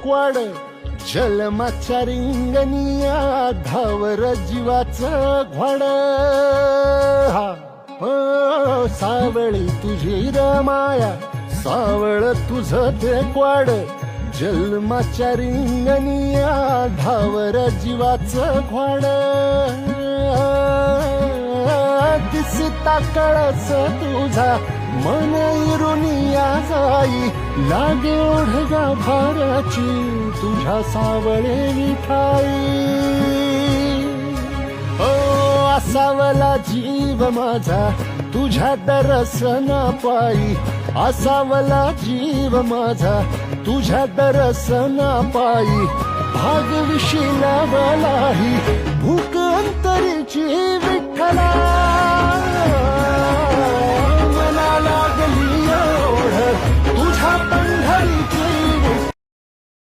quad जलमाच्या रिंगणिया driver जीवाचं घोड सावळी तुझी रमाया सावळ तुझं ते क्वाड जन्माच्या रिंगणिया धावर जीवाचं घोड दिसता कळस तुझा मन इरुनिया जाई लागे ओढगा भाराची तुझ्या सावळे विठाई असावला जीव माझा तुझ्या दर्शना पायी असावला जीव माझा तुझ्या दर्शना पायी भाग विशिला वलाही भूक अंतरीची विठ्ठला